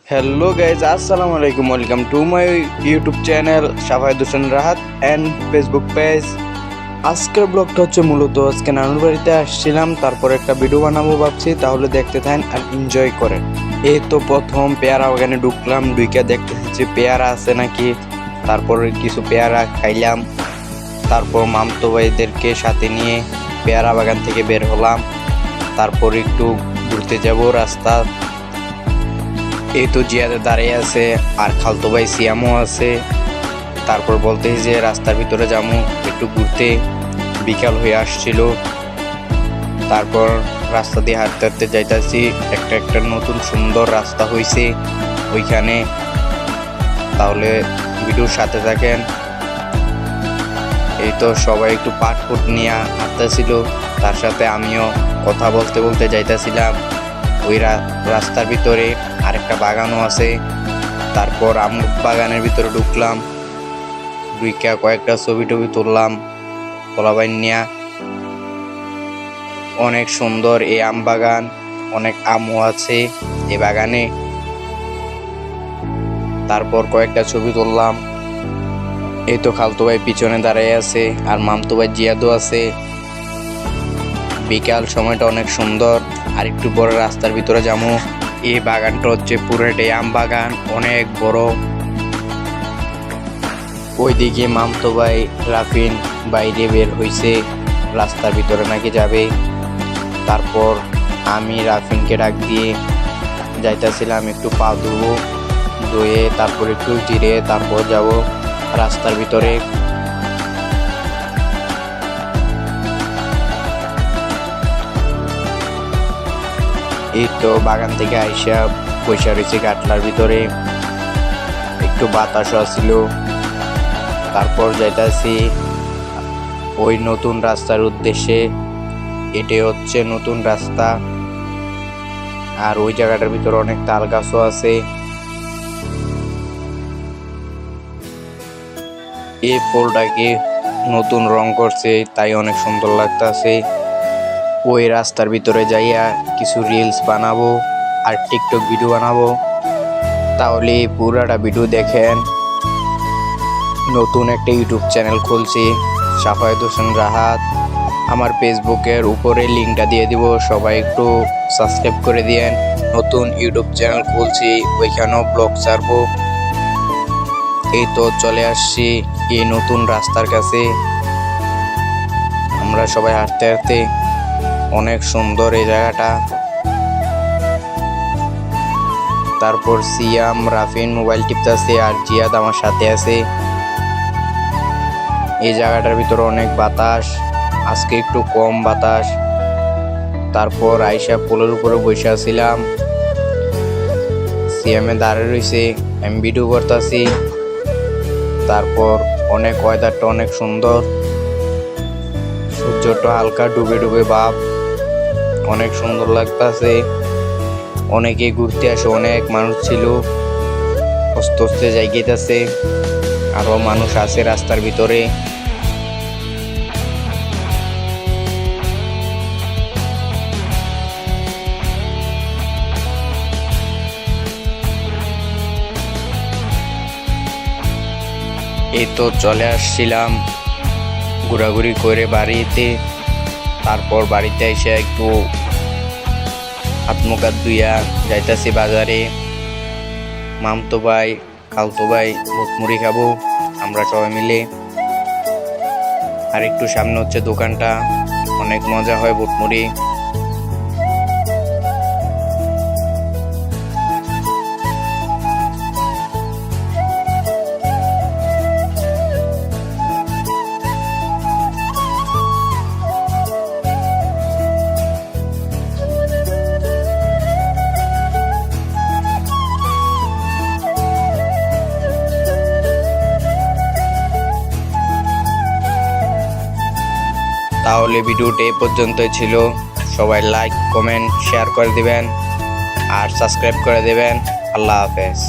Hello guys अस्सलाम वालेकुम welcome to my YouTube channel Shafayet Hossain Rahat and Facebook page. আজকের ব্লগটা হচ্ছে মূলত আজকে নানুর বাড়িতে আসছিলাম, তারপর একটা ভিডিও বানাবো ভাবছি, তাহলে দেখতে থাকেন আর এনজয় করেন। এই তো প্রথম পেয়ারা বাগানে ঢুকলাম, ঢুকে দেখতেছি যে পেয়ারা আছে নাকি, তারপর কিছু পেয়ারা খাইলাম, তারপর মামতো ভাইদেরকে সাথে নিয়ে পেয়ারা বাগান থেকে বের হলাম, তারপর একটু ঘুরতে যাব রাস্তা। এই তো জিয়াদে দাঁড়িয়ে আছে আর খালতো ভাই সিয়ামও আছে। তারপর বলতেছি যে রাস্তার ভিতরে যাবো একটু ঘুরতে, বিকাল হয়ে আসছিল। তারপর রাস্তা দিয়ে হাঁটতে হাঁটতে যাইতেছি, একটা নতুন সুন্দর রাস্তা হয়েছে ওইখানে, তাহলে ভিডিওর সাথে থাকেন। এই তো সবাই একটু পাটপুট নিয়ে হাঁটতেছিল, তার সাথে আমিও কথা বলতে বলতে যাইতেছিলাম। ওই রাস্তার ভিতরে আরেকটা বাগানও আছে। তারপর আম বাগানের ভিতরে ঢুকলাম, ঢুইকা কয়েকটা ছবি টবি তুললাম পোলাপাইন নিয়া। অনেক সুন্দর এই আম বাগান, অনেক আমও আছে এই বাগানে। তারপর কয়েকটা ছবি তুললাম। এই তো খালতো ভাই পিছনে দাঁড়িয়ে আছে আর মামতো ভাই জিয়াদও আছে। বিকাল সময়টা অনেক সুন্দর। আর একটু বড় রাস্তার ভিতরে যাবো। এই বাগানটা হচ্ছে পুরোটাই আম বাগান, অনেক বড়। ওইদিকে মামতো ভাই রাফিন বাইরে বের হইছে, রাস্তার ভিতরে নাকি যাবে। তারপর আমি রাফিনকে ডাক দিয়ে যাইতেছিলাম একটু পা ধুবো, ধুয়ে তারপর একটু জিরে তারপর যাব রাস্তার ভিতরে। এই তো বাগান থেকে আইসা বসে রয়েছে গাটলার ভিতরে, একটু বাতাসও ছিল। তারপর যাইতাছি ওই নতুন রাস্তার উদ্দেশ্যে। এটাই হচ্ছে নতুন রাস্তা। আর ওই জায়গাটার ভিতরে অনেক তাল গাছও আছে। এই ফুলটাকে নতুন রং করছে, তাই অনেক সুন্দর লাগতেছে। ওই রাস্তার ভিতরে যাইয়া কিছু রিলস বানাবো আর টিকটক ভিডিও বানাবো, তাহলে পুরাটা ভিডিও দেখেন। নতুন একটা ইউটিউব চ্যানেল খুলছি শাফায়েত হোসেন রাহাত, আমার ফেসবুকের উপরে লিঙ্কটা দিয়ে দিব, সবাই একটু সাবস্ক্রাইব করে দিয়েন। নতুন ইউটিউব চ্যানেল খুলছি, ওইখানেও ব্লগ ছাড়বো। এই তো চলে আসছি এই নতুন রাস্তার কাছে। আমরা সবাই হাঁটতে হাঁটতে, অনেক সুন্দর এই জায়গাটা। তারপর সিয়াম রাফিন মোবাইল টিপতেছে আর জিয়াদ আমার সাথে আছে। এই জায়গাটার ভিতরে অনেক বাতাস, আজকে একটু কম বাতাস। তারপর আইসা পোলের উপরে বসে আছিলাম, সিয়ামে দাঁড়িয়ে রয়েছে, আমি ভিডিও করতেছি। তারপর অনেক ওয়েদারটা অনেক সুন্দর, সূর্যটা হালকা ডুবে ডুবে ভাব, অনেক সুন্দর লাগতেছে। অনেকে ঘুরতে আসে, অনেক মানুষ ছিল, আস্তে আস্তে যাইতেছে, আরো মানুষ আছে রাস্তার ভিতরে। এই তো চলে আসছিলাম ঘোরাঘুরি করে বাড়িতে। তারপর বাড়িতে এসে একটু হাত মুখ ধুইয়া যাইতাছি বাজারে। মামতো ভাই খালতো ভাই ভুটমুড়ি খাবো আমরা সবাই মিলে। আর একটু সামনে হচ্ছে দোকানটা, অনেক মজা হয় ভুটমুড়ি। তাহলে ভিডিওটা এই পর্যন্তই ছিল। সবাই লাইক কমেন্ট শেয়ার করে দিবেন আর সাবস্ক্রাইব করে দিবেন। আল্লাহ হাফেজ।